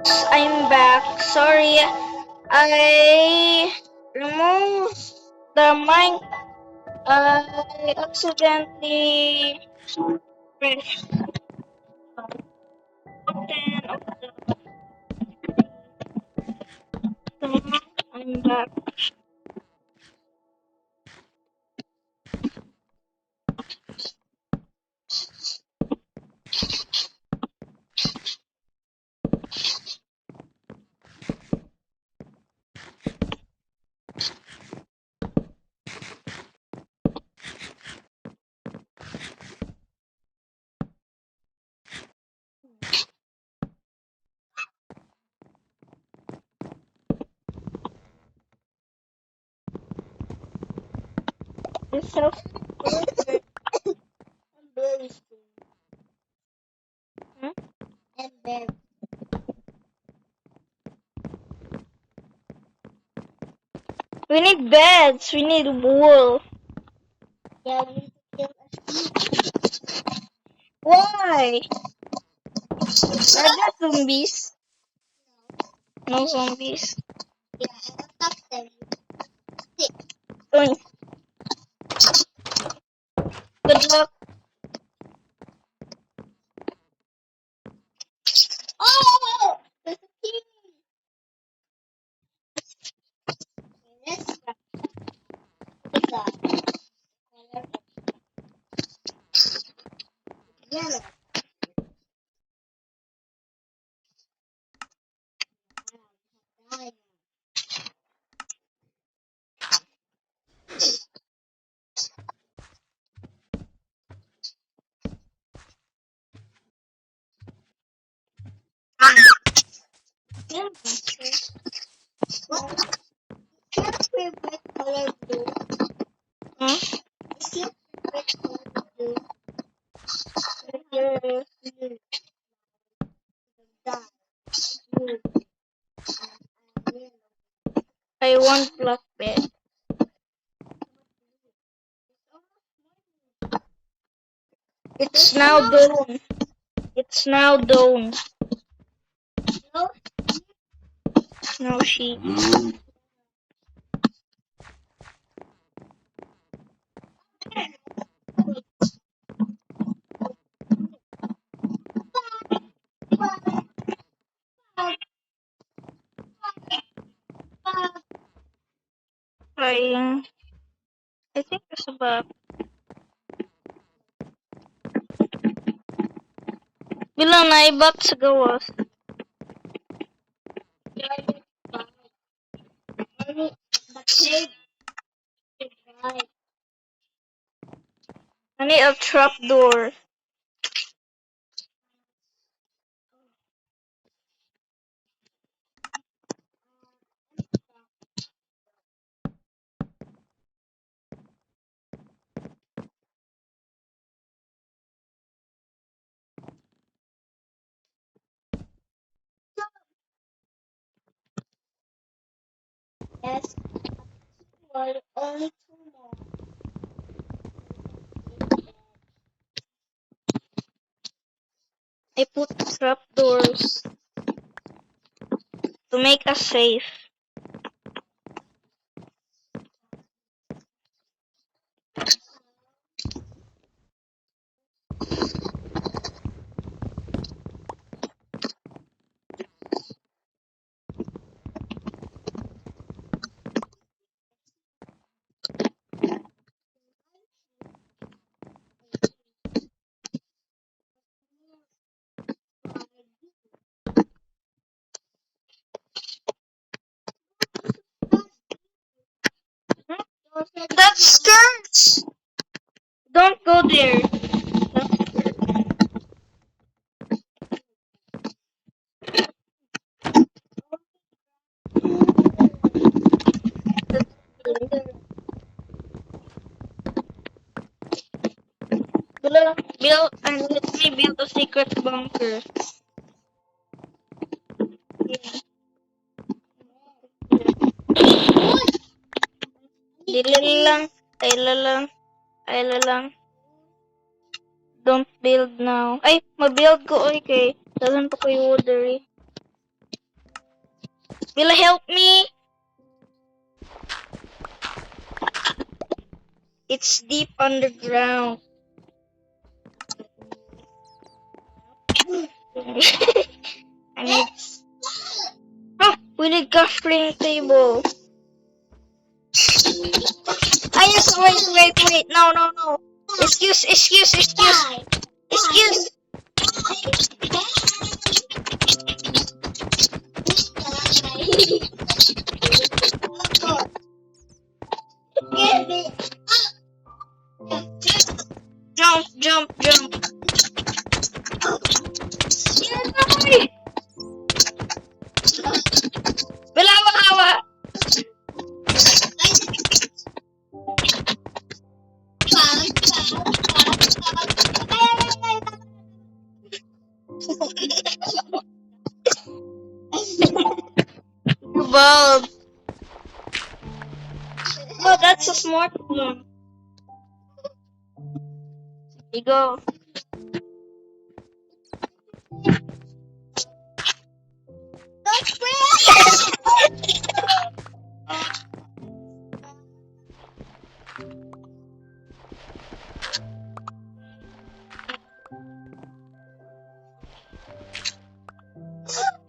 I'm back. Sorry, I removed the mic. I accidentally pressed the button of the. I'm back. It's so perfect. Hmm? We need beds. We need wool. Yeah, we need to kill Why? Are there zombies? No zombies. yeah, and attack them. Oy, good luck. Oh! There's a king! Let's grab the guy. Yellow. Yeah. What? Your favorite color blue? Hmm? Is your favorite color blue? Yes. Blue. Dark blue. And yellow. I want black bed. It's now dawn. It's now dawn. No, No sheep. Flying. I think it's above. Bilang naibat sa gawas. the cave is right. I need a trap door. Yes, well, only two more. I put trap doors to make us safe. That's skirts! Don't go there. Build and let me build a secret bunker. Dili lang, ayla lang. Don't build now. Ay, mabuild ko oy kay. Dalan pa ko yung wood diri. Will you help me? It's deep underground. I need. Oh, we need crafting table. Ah, yes, wait. No. Excuse. Bye. Excuse. Give me. Jump. Hawa. Bulb. Oh, that's a smart one. Here you go. Don't break.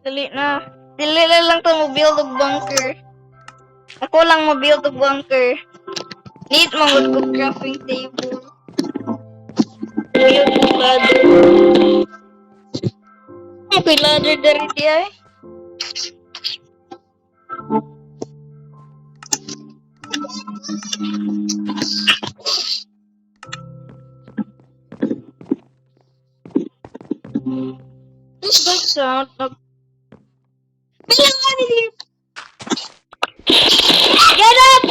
Dali na. Dili lang to mo-build og bunker. Ako lang mo-build og bunker. Need mga good crafting table. Build og ladder. Okay, ladder dari di ay. This good sound. Bilang out of here. Get up!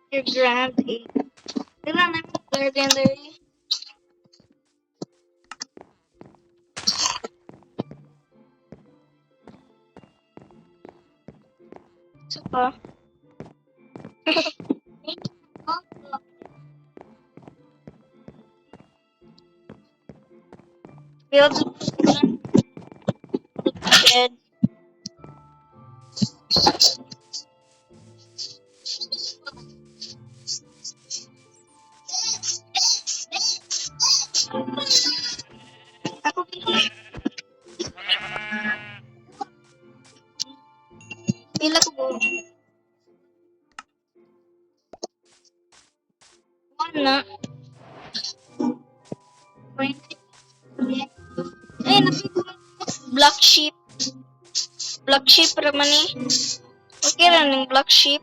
Your grand eight. Dila na mo garden dari. So pa. Build bed. Ako pila ko. One na. Eh, nakita black sheep. Black sheep raman ni. Okay ra ning black sheep.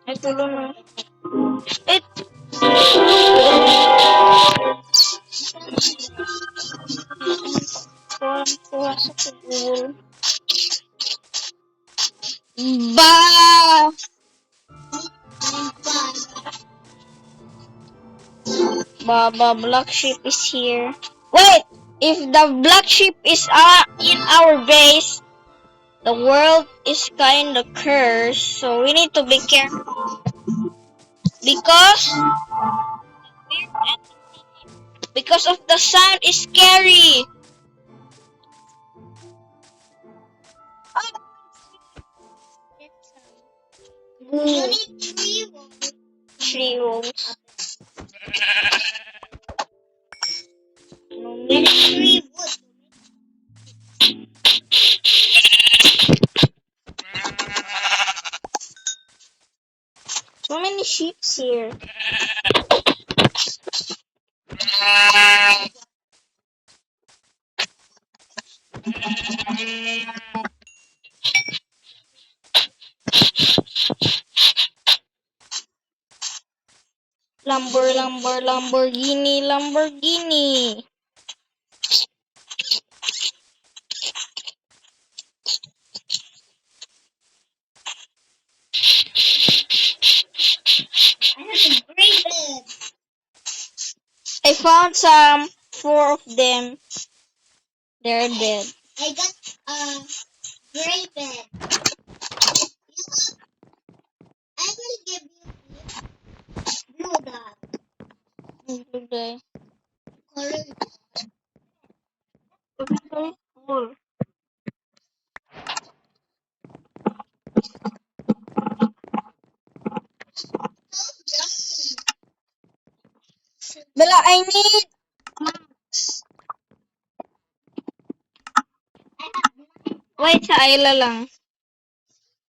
Ay tulo na. Eh. Kuha sa tubol. Ba! Baba, black sheep is here. Wait! If the black sheep is in our base, the world is kinda cursed, so we need to be careful. Because of the sound is scary. You need 3 wolves. 3 wolves. You need 3 wolves. So many sheep here. Lamborghini. I have a great bed. I found some 4 of them. They're dead. I got gray bed. You know, I will give you this blue dot. Blue dye. Color. Very cool. Bella, I need. Wait, sa Ayla lang.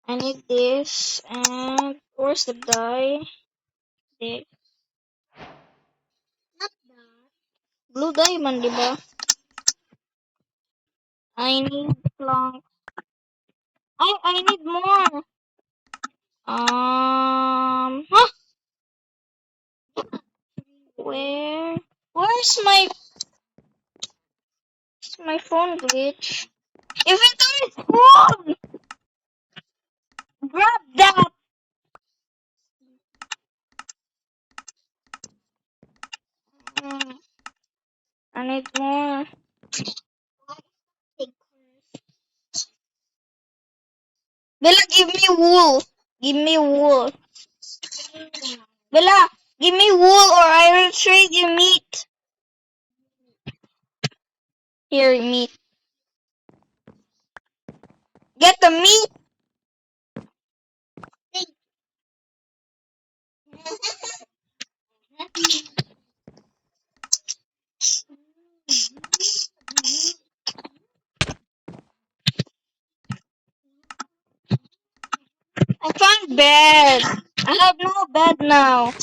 I need this. And where's the dye? There. Not that. Blue dye man, di ba? I need plank. I need more. Huh? Where? Where's my phone glitch? Inventory is full. Grab that. Mm, I need more. Bella, give me wool. Give me wool. Bella, give me wool or I will trade you meat. Here, meat. Get the meat. I found bed. I have no bed now.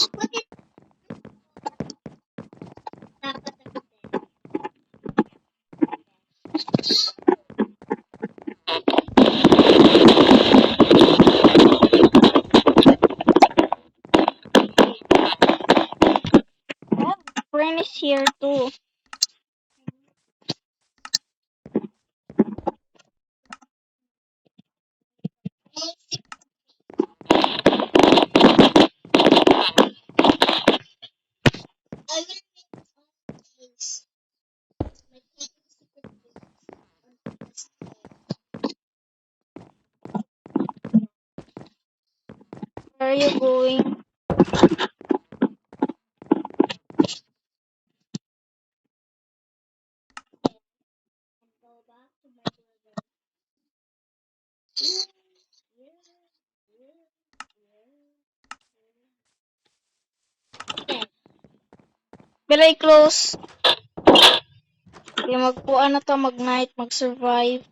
I have furnace here too. I will make this. My Where are you going? Belay close. Kaya magpuan na to mag-night, mag-survive.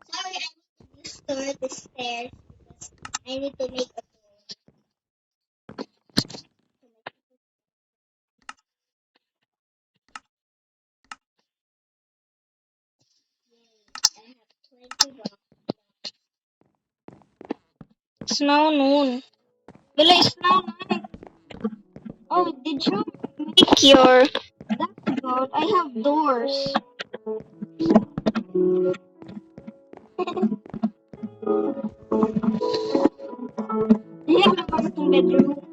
Sorry, I need to restore the stairs because I need to make a door. I have 20 blocks. It's now noon. Belay, it's now night. Oh, did you make your... That's good. I have doors. Do you have a master bedroom?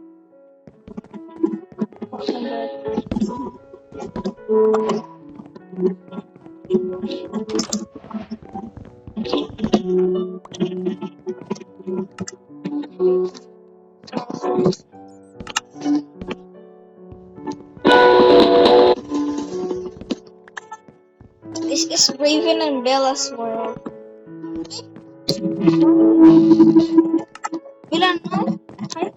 This is Raven and Bella's world. Bella, no? Hi.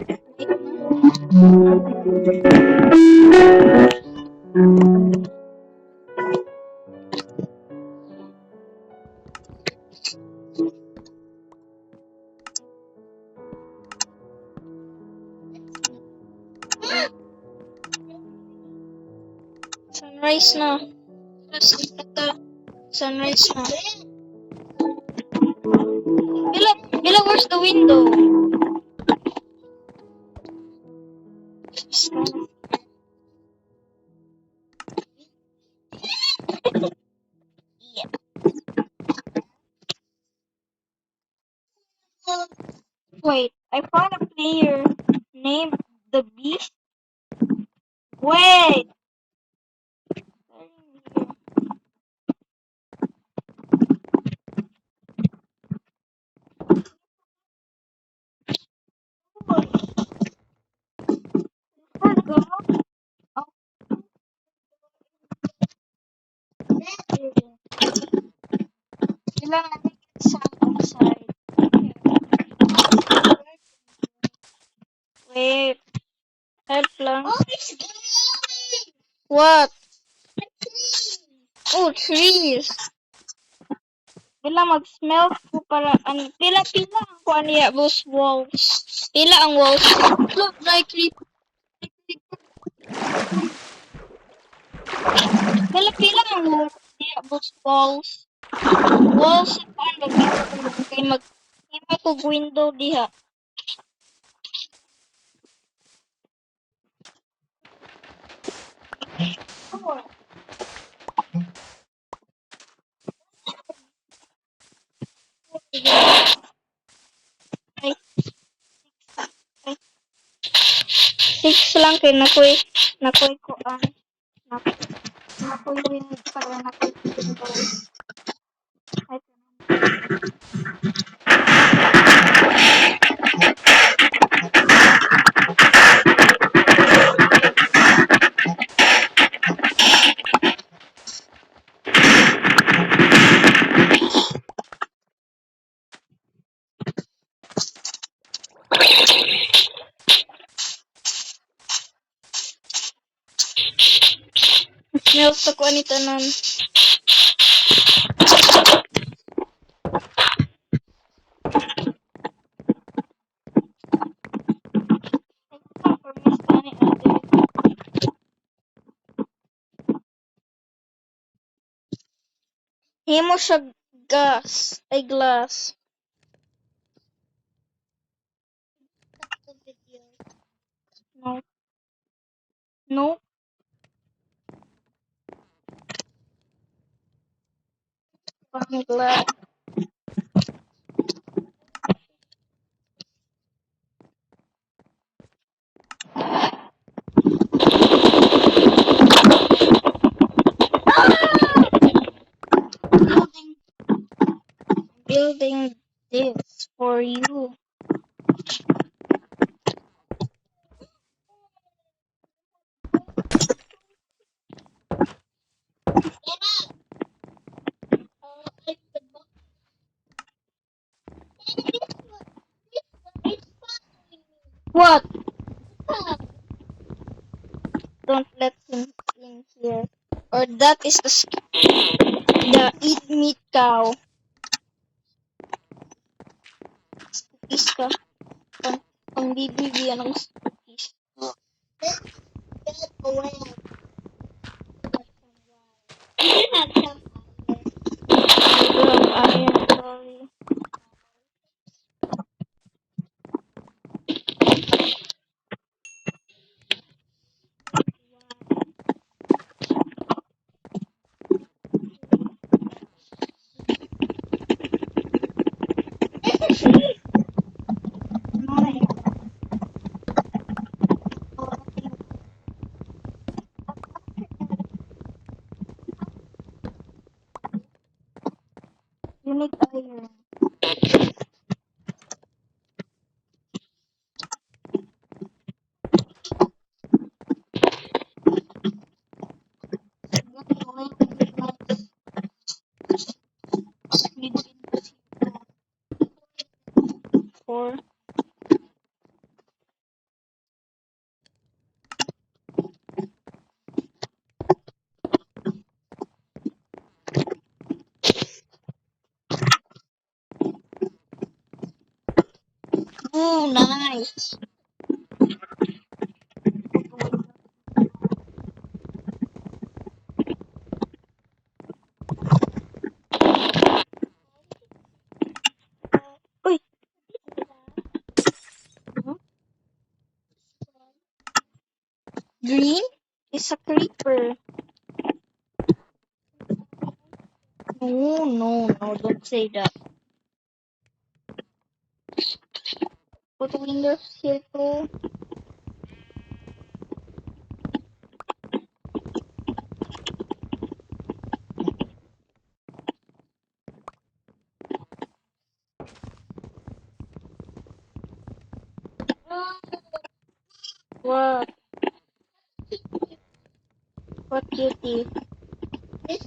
Sunrise na. Sunrise na. Bella, where's the window? Yeah. Wait, I found a player named The Beast. Wait! Forgot. Oh, kailangan natin sa outside. Wait. Help lang. Oh, it's glowing! What? A tree! Oh, trees. Pila mag-smelt ko para pila ang kuan niya those walls. Pila ang walls. Look like pila ang walls niya those walls. Walls sa kuan kay mag kog window diha. Ay, ay, six lang kay nakoy kuan. Nakoy window para nakoy window. Ay, smelt sa kuan ni tanan. Himo siya gas ay glass. Stop the video. No. No. Pang glass. Building, building this for you. Emma! It's the book. Hey, this one is following me. What? Stop. Don't let him in here. Or that is the eat meat cow. Cookies ka. Pang bibigyan ng cookies. Let's get away. You have some I am sorry. You need iron. Four. Oh, nice. Uy. Green is a creeper. No, no, no, don't say that. Put windows here too. What cutie? This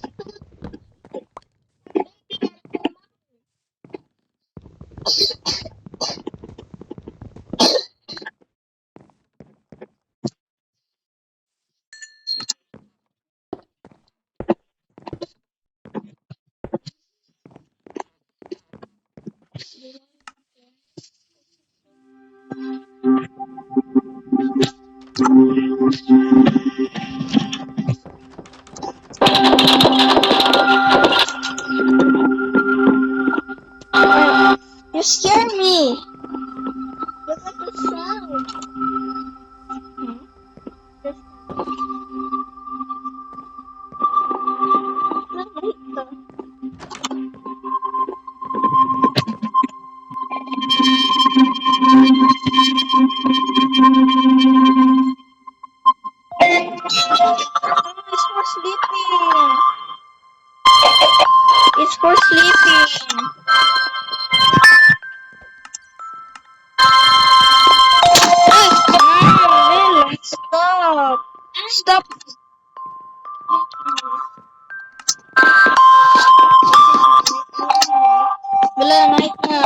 You scare me. look at the sound. It's for sleeping. It's for sleeping. Really? Stop. Stop. Wala, night na.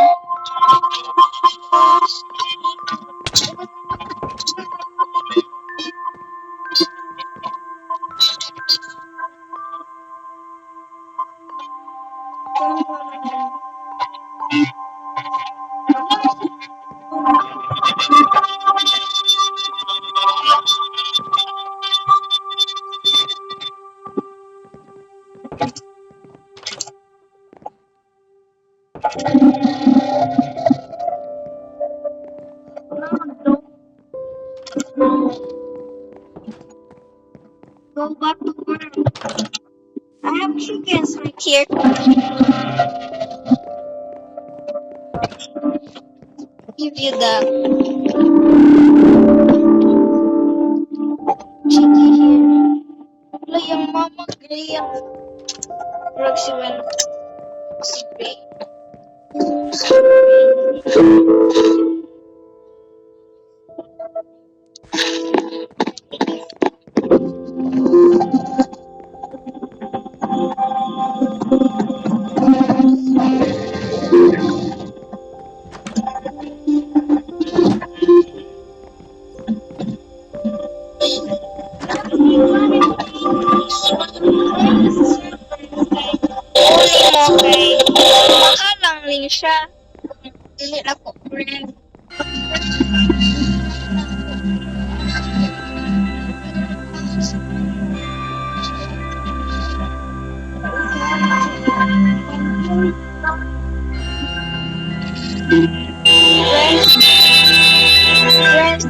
Go back to work. I have chickens right here. Give you the chicken here. Wala yung mama gray ang Roxy when si gray. Kunin mo kay makalang rin siya. Dili na ko friend. Friends.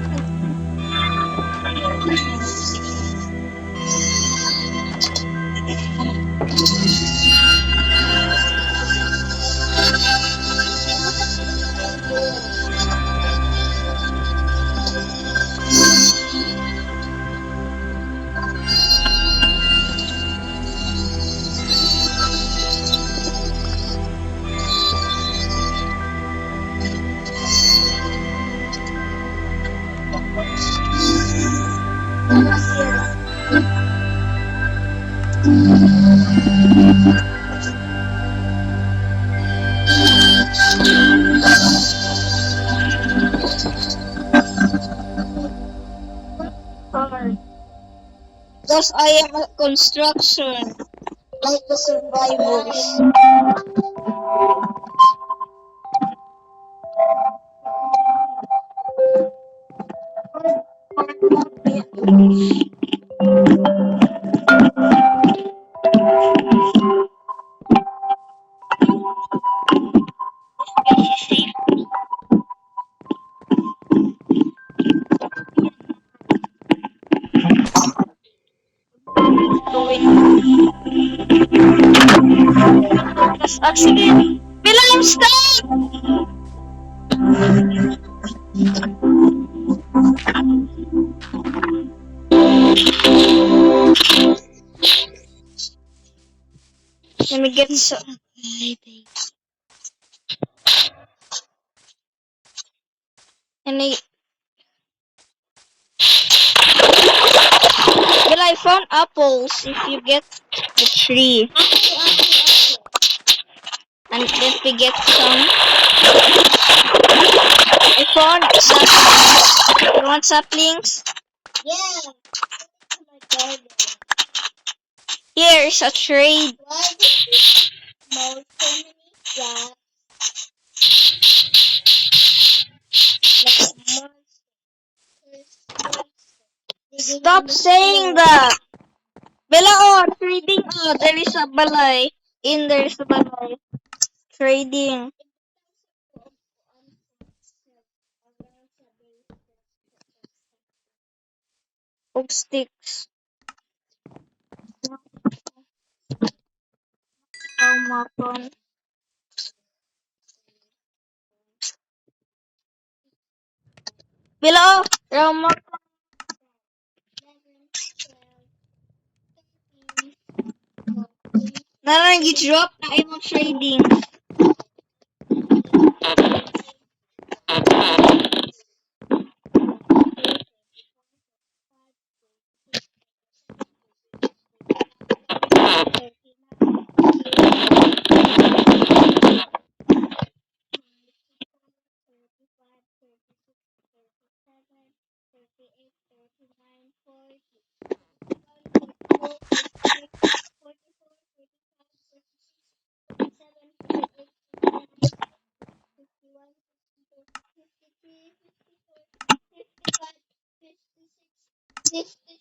Because I am a construction, like the survivors. That's accident. Bilang stop! Let me get some. And I. Will I found apples if you get the tree. And if we get some. I found saplings. You want saplings? Yeah. To my garden. Here's a trade. Why did you mold so many grass? Like monsters. Stop saying that. Bella, oh, trading. Oh, there is a balay. There is a balay. Trading. Oak sticks. Mapon. Bella, oh, mapon. Narang you drop na imong trading.